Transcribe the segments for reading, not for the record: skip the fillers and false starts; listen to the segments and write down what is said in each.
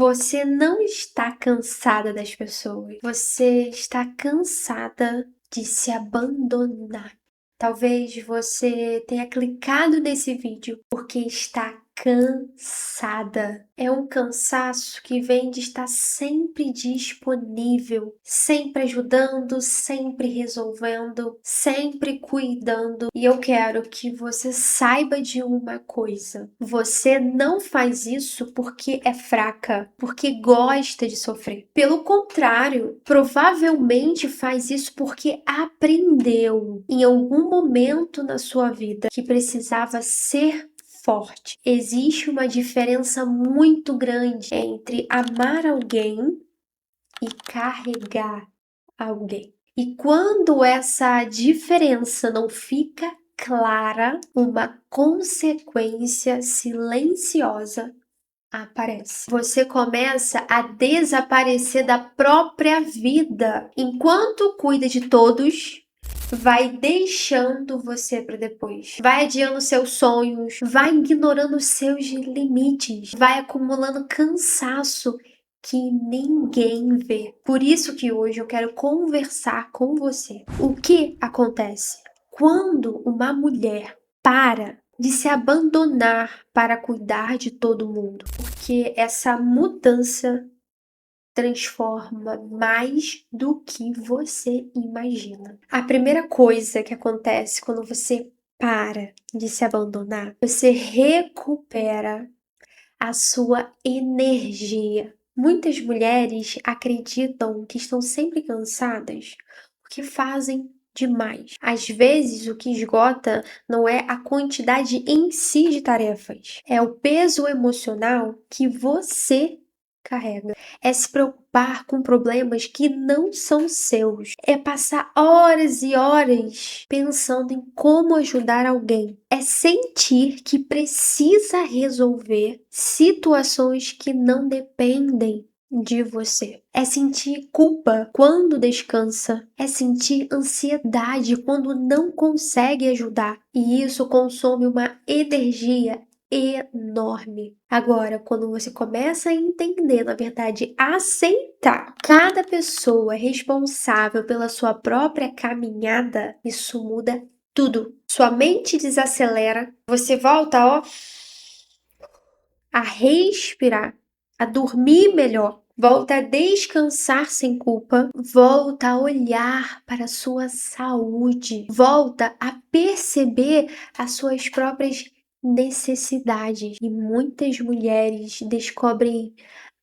Você não está cansada das pessoas. Você está cansada de se abandonar. Talvez você tenha clicado nesse vídeo porque está cansada. É um cansaço que vem de estar sempre disponível, sempre ajudando, sempre resolvendo, sempre cuidando. E eu quero que você saiba de uma coisa: você não faz isso porque é fraca, porque gosta de sofrer. Pelo contrário, provavelmente faz isso porque aprendeu em algum momento na sua vida que precisava ser forte. Existe uma diferença muito grande entre amar alguém e carregar alguém. E quando essa diferença não fica clara, uma consequência silenciosa aparece. Você começa a desaparecer da própria vida. Enquanto cuida de todos, vai deixando você para depois. Vai adiando seus sonhos, vai ignorando seus limites, vai acumulando cansaço que ninguém vê. Por isso que hoje eu quero conversar com você. O que acontece quando uma mulher para de se abandonar para cuidar de todo mundo? Porque essa mudança transforma mais do que você imagina. A primeira coisa que acontece quando você para de se abandonar, você recupera a sua energia. Muitas mulheres acreditam que estão sempre cansadas porque fazem demais. Às vezes, o que esgota não é a quantidade em si de tarefas, é o peso emocional que você carrega. É se preocupar com problemas que não são seus. É passar horas e horas pensando em como ajudar alguém. É sentir que precisa resolver situações que não dependem de você. É sentir culpa quando descansa. É sentir ansiedade quando não consegue ajudar. E isso consome uma energia enorme. Agora, quando você começa a entender, na verdade, aceitar cada pessoa responsável pela sua própria caminhada, isso muda tudo. Sua mente desacelera, você volta, ó, a respirar, a dormir melhor, volta a descansar sem culpa, volta a olhar para a sua saúde, volta a perceber as suas próprias necessidades. E muitas mulheres descobrem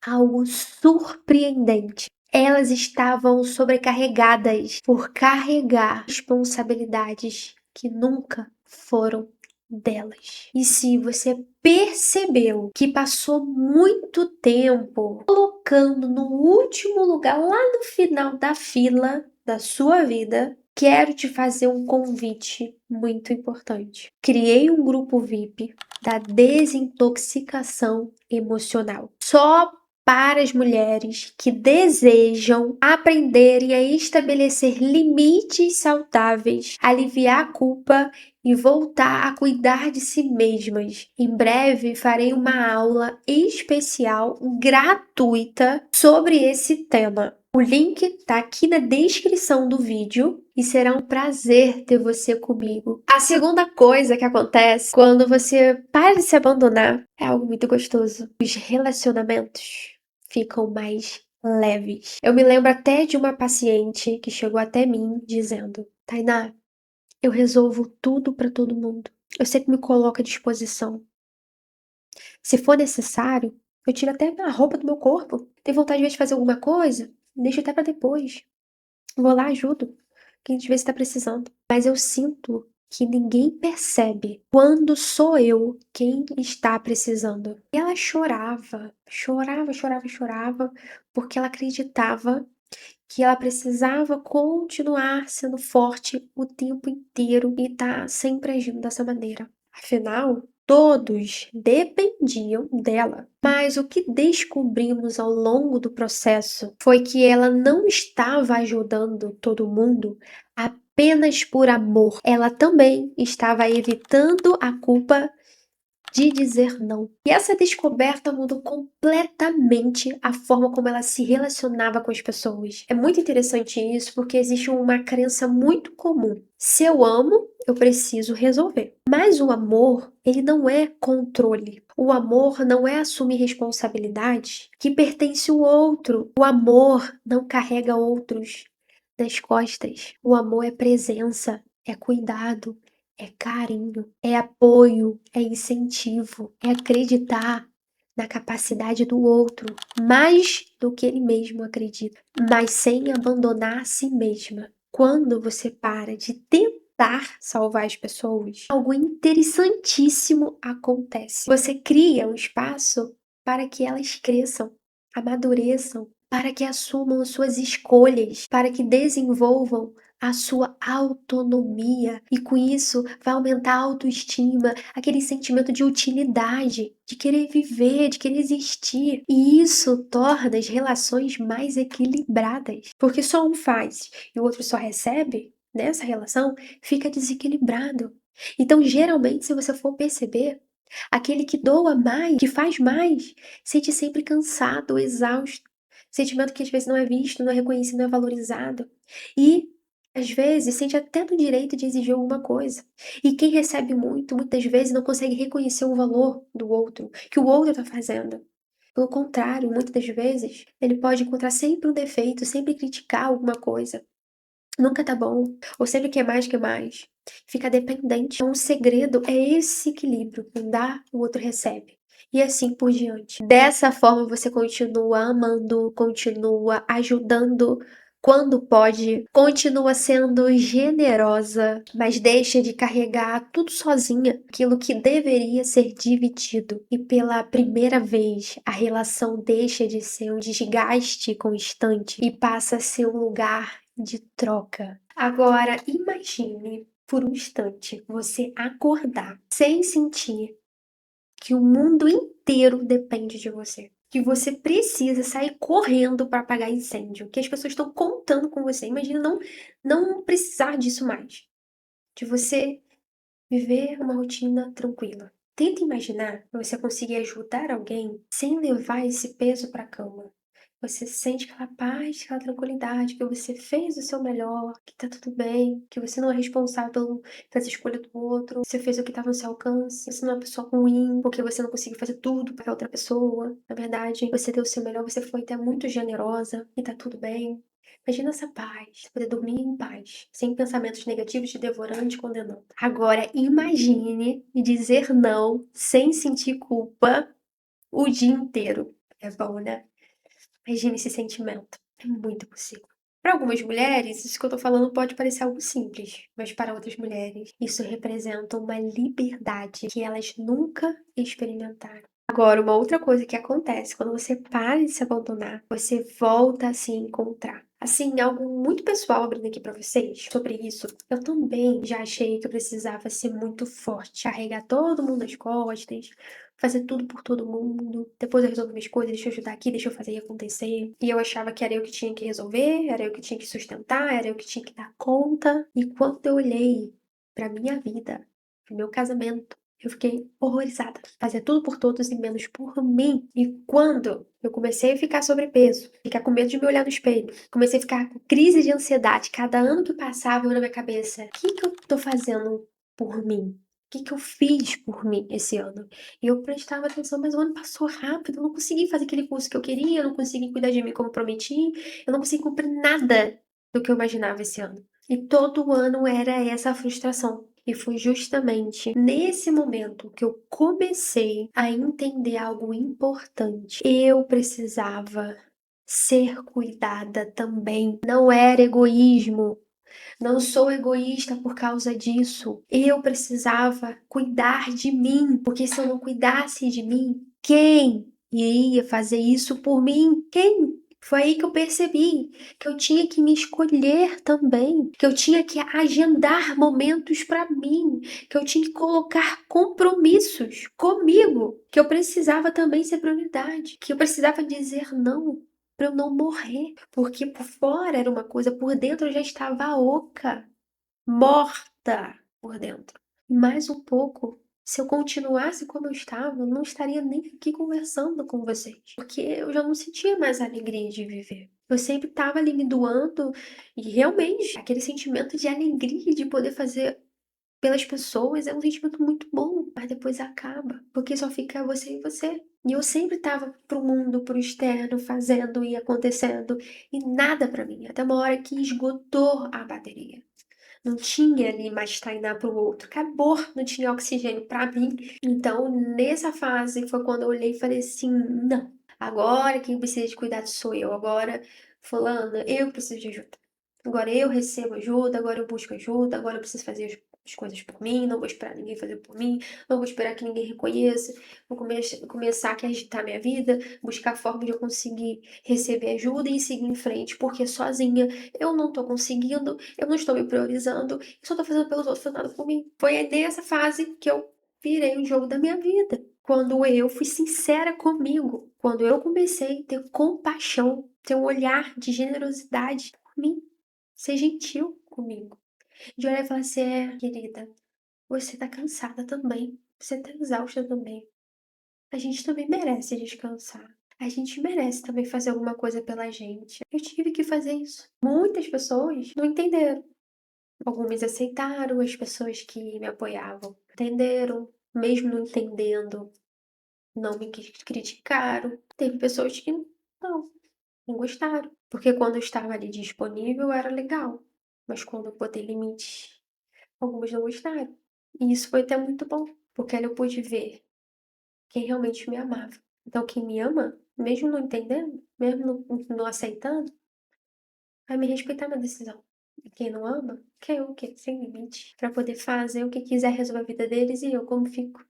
algo surpreendente. Elas estavam sobrecarregadas por carregar responsabilidades que nunca foram delas. E se você percebeu que passou muito tempo colocando no último lugar, lá no final da fila da sua vida, quero te fazer um convite muito importante. Criei um grupo VIP da desintoxicação emocional. Só para as mulheres que desejam aprenderem a estabelecer limites saudáveis, aliviar a culpa e voltar a cuidar de si mesmas. Em breve farei uma aula especial gratuita sobre esse tema. O link está aqui na descrição do vídeo e será um prazer ter você comigo. A segunda coisa que acontece quando você para de se abandonar é algo muito gostoso. Os relacionamentos ficam mais leves. Eu me lembro até de uma paciente que chegou até mim dizendo: Tainá, eu resolvo tudo para todo mundo. Eu sempre me coloco à disposição. Se for necessário, eu tiro até a roupa do meu corpo. Tem vontade de fazer alguma coisa? Deixa até para depois. Vou lá, ajudo. Quem a gente vê se tá precisando. Mas eu sinto que ninguém percebe quando sou eu quem está precisando. E ela chorava, chorava, porque ela acreditava que ela precisava continuar sendo forte o tempo inteiro e tá sempre agindo dessa maneira. Afinal, todos dependiam dela. Mas o que descobrimos ao longo do processo foi que ela não estava ajudando todo mundo apenas por amor. Ela também estava evitando a culpa de dizer não. E essa descoberta mudou completamente a forma como ela se relacionava com as pessoas. É muito interessante isso porque existe uma crença muito comum. Se eu amo, eu preciso resolver. Mas o amor, ele não é controle. O amor não é assumir responsabilidade que pertence ao outro. O amor não carrega outros nas costas. O amor é presença, é cuidado, é carinho, é apoio, é incentivo, é acreditar na capacidade do outro mais do que ele mesmo acredita, mas sem abandonar a si mesma. Quando você para de tentar salvar as pessoas, algo interessantíssimo acontece. Você cria um espaço para que elas cresçam, amadureçam, para que assumam suas escolhas, para que desenvolvam a sua autonomia e com isso vai aumentar a autoestima, aquele sentimento de utilidade, de querer viver, de querer existir. E isso torna as relações mais equilibradas, porque só um faz e o outro só recebe, nessa relação fica desequilibrado. Então, geralmente, se você for perceber, aquele que doa mais, que faz mais, sente sempre cansado, exausto. Sentimento que às vezes não é visto, não é reconhecido, não é valorizado. E às vezes sente até no direito de exigir alguma coisa. E quem recebe muito, muitas vezes não consegue reconhecer o valor do outro, que o outro está fazendo. Pelo contrário, muitas das vezes, ele pode encontrar sempre um defeito, sempre criticar alguma coisa. Nunca tá bom, ou sempre quer mais, quer mais. Fica dependente. Então, o segredo é esse equilíbrio. Um dá, o outro recebe. E assim por diante. Dessa forma, você continua amando, continua ajudando quando pode, continua sendo generosa, mas deixa de carregar tudo sozinha, aquilo que deveria ser dividido. E pela primeira vez, a relação deixa de ser um desgaste constante e passa a ser um lugar de troca. Agora, imagine por um instante você acordar sem sentir que o mundo inteiro depende de você. Que você precisa sair correndo para apagar incêndio. Que as pessoas estão contando com você. Imagina não precisar disso mais. De você viver uma rotina tranquila. Tenta imaginar você conseguir ajudar alguém sem levar esse peso para a cama. Você sente aquela paz, aquela tranquilidade, que você fez o seu melhor, que tá tudo bem, que você não é responsável pelas escolhas do outro, você fez o que estava no seu alcance, você não é uma pessoa ruim, porque você não conseguiu fazer tudo para outra pessoa. Na verdade, você deu o seu melhor, você foi até muito generosa e tá tudo bem. Imagina essa paz, poder dormir em paz, sem pensamentos negativos te devorando e te condenando. Agora, imagine dizer não sem sentir culpa o dia inteiro. É bom, né? Imagine esse sentimento. É muito possível. Para algumas mulheres, isso que eu tô falando pode parecer algo simples, mas para outras mulheres, isso representa uma liberdade que elas nunca experimentaram. Agora, uma outra coisa que acontece quando você para de se abandonar, você volta a se encontrar. Assim, algo muito pessoal abrindo aqui pra vocês sobre isso. Eu também já achei que eu precisava ser muito forte, carregar todo mundo nas costas, fazer tudo por todo mundo. Depois eu resolvo minhas coisas, deixa eu ajudar aqui, deixa eu fazer acontecer. E eu achava que era eu que tinha que resolver, era eu que tinha que sustentar, era eu que tinha que dar conta. E quando eu olhei pra minha vida, pro meu casamento, eu fiquei horrorizada. Fazia tudo por todos e menos por mim. E quando eu comecei a ficar sobrepeso, ficar com medo de me olhar no espelho, comecei a ficar com crise de ansiedade, cada ano que passava eu na minha cabeça, o que eu tô fazendo por mim? O que eu fiz por mim esse ano? E eu prestava atenção, mas o ano passou rápido, eu não consegui fazer aquele curso que eu queria, eu não consegui cuidar de mim como prometi, eu não consegui cumprir nada do que eu imaginava esse ano. E todo ano era essa frustração. E foi justamente nesse momento que eu comecei a entender algo importante. Eu precisava ser cuidada também. Não era egoísmo. Não sou egoísta por causa disso. Eu precisava cuidar de mim, porque se eu não cuidasse de mim, quem iria fazer isso por mim? Quem? Foi aí que eu percebi que eu tinha que me escolher também, que eu tinha que agendar momentos para mim, que eu tinha que colocar compromissos comigo, que eu precisava também ser prioridade, que eu precisava dizer não para eu não morrer, porque por fora era uma coisa, por dentro eu já estava oca, morta por dentro. E mais um pouco Se eu continuasse como eu estava, eu não estaria nem aqui conversando com vocês, porque eu já não sentia mais a alegria de viver. Eu sempre estava ali me doando e realmente aquele sentimento de alegria de poder fazer pelas pessoas é um sentimento muito bom, mas depois acaba, porque só fica você e você. E eu sempre estava pro mundo, pro externo, fazendo e acontecendo, e nada pra mim, até uma hora que esgotou a bateria. Não tinha ali mais Tainá pro outro, acabou, não tinha oxigênio pra mim. Então, nessa fase foi quando eu olhei e falei assim: não, agora quem precisa de cuidado sou eu, agora, fulana, eu preciso de ajuda. Agora eu recebo ajuda, agora eu busco ajuda, agora eu preciso fazer as coisas por mim, não vou esperar ninguém fazer por mim, não vou esperar que ninguém reconheça, vou começar a agitar minha vida, buscar forma de eu conseguir receber ajuda e seguir em frente, porque sozinha eu não tô conseguindo, eu não estou me priorizando, eu só tô fazendo pelos outros, fazendo nada por mim. Foi aí nessa fase que eu virei o jogo da minha vida. Quando eu fui sincera comigo, quando eu comecei a ter compaixão, ter um olhar de generosidade por mim, ser gentil comigo. De olhar e falar assim: querida, você tá cansada também. Você tá exausta também. A gente também merece descansar. A gente merece também fazer alguma coisa pela gente. Eu tive que fazer isso. Muitas pessoas não entenderam. Algumas aceitaram, as pessoas que me apoiavam entenderam. Mesmo não entendendo, não me criticaram. Teve pessoas que não gostaram. Porque quando eu estava ali disponível era legal. Mas quando eu botei limite, algumas não gostaram. E isso foi até muito bom, porque ali eu pude ver quem realmente me amava. Então, quem me ama, mesmo não entendendo, mesmo não aceitando, vai me respeitar minha decisão. E quem não ama, quer o quê? Sem limite. Pra poder fazer o que quiser, resolver a vida deles e eu como fico.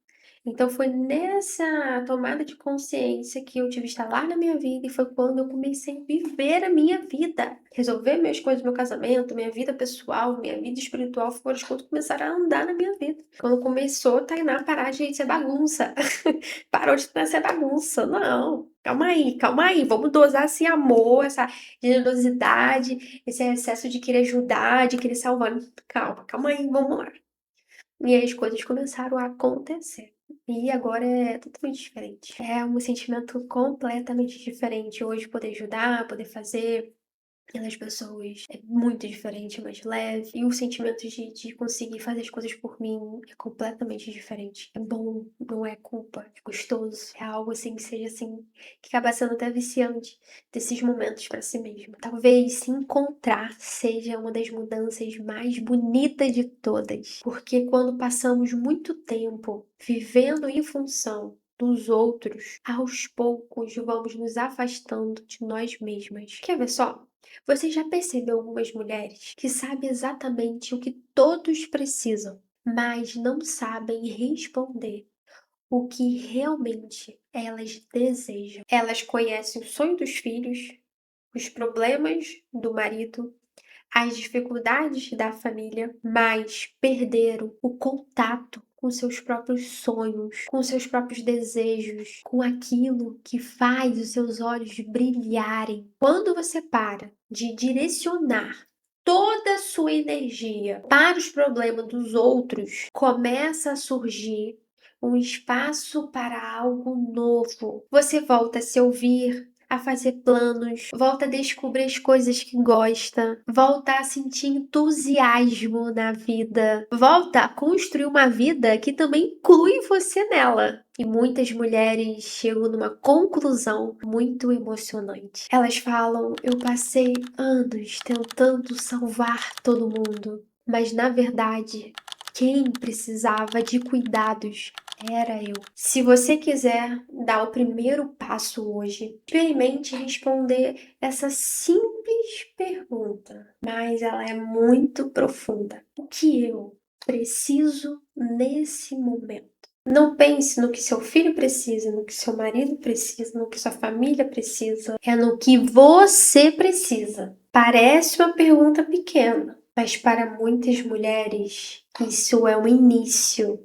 Então foi nessa tomada de consciência que eu tive estalar na minha vida e foi quando eu comecei a viver a minha vida. Resolver minhas coisas, meu casamento, minha vida pessoal, minha vida espiritual foram as coisas que começaram a andar na minha vida. Quando começou a Tainá parar de ser bagunça. Parou de ser bagunça. Não, calma aí, vamos dosar esse amor, essa generosidade, esse excesso de querer ajudar, de querer salvar. Calma aí, vamos lá. E aí as coisas começaram a acontecer. E agora é totalmente diferente. É um sentimento completamente diferente. Hoje poder ajudar, poder fazer pelas pessoas é muito diferente, mais leve. E o sentimento de conseguir fazer as coisas por mim é completamente diferente. É bom, não é culpa, é gostoso. É algo assim que seja assim, que acaba sendo até viciante desses momentos pra si mesmo. Talvez se encontrar seja uma das mudanças mais bonitas de todas. Porque quando passamos muito tempo vivendo em função dos outros, aos poucos vamos nos afastando de nós mesmas. Quer ver só? Você já percebeu algumas mulheres que sabem exatamente o que todos precisam, mas não sabem responder o que realmente elas desejam? Elas conhecem o sonho dos filhos, os problemas do marido, as dificuldades da família, mas perderam o contato com seus próprios sonhos, com seus próprios desejos, com aquilo que faz os seus olhos brilharem. Quando você para de direcionar toda a sua energia para os problemas dos outros, começa a surgir um espaço para algo novo. Você volta a se ouvir, a fazer planos, volta a descobrir as coisas que gosta, volta a sentir entusiasmo na vida, volta a construir uma vida que também inclui você nela. E muitas mulheres chegam numa conclusão muito emocionante. Elas falam: eu passei anos tentando salvar todo mundo, mas na verdade, quem precisava de cuidados era eu. Se você quiser dar o primeiro passo hoje, experimente responder essa simples pergunta, mas ela é muito profunda. O que eu preciso nesse momento? Não pense no que seu filho precisa, no que seu marido precisa, no que sua família precisa. É no que você precisa. Parece uma pergunta pequena, mas para muitas mulheres isso é o início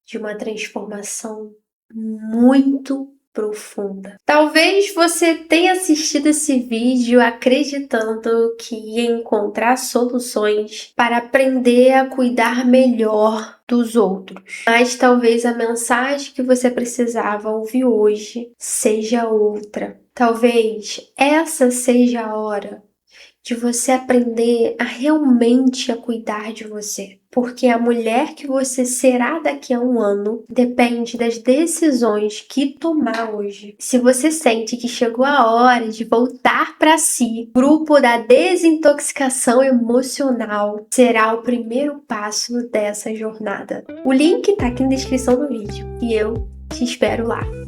de uma transformação muito profunda. Talvez você tenha assistido esse vídeo acreditando que ia encontrar soluções para aprender a cuidar melhor dos outros. Mas talvez a mensagem que você precisava ouvir hoje seja outra. Talvez essa seja a hora de você aprender a realmente a cuidar de você. Porque a mulher que você será daqui a um ano depende das decisões que tomar hoje. Se você sente que chegou a hora de voltar para si, o grupo da desintoxicação emocional será o primeiro passo dessa jornada. O link tá aqui na descrição do vídeo e eu te espero lá.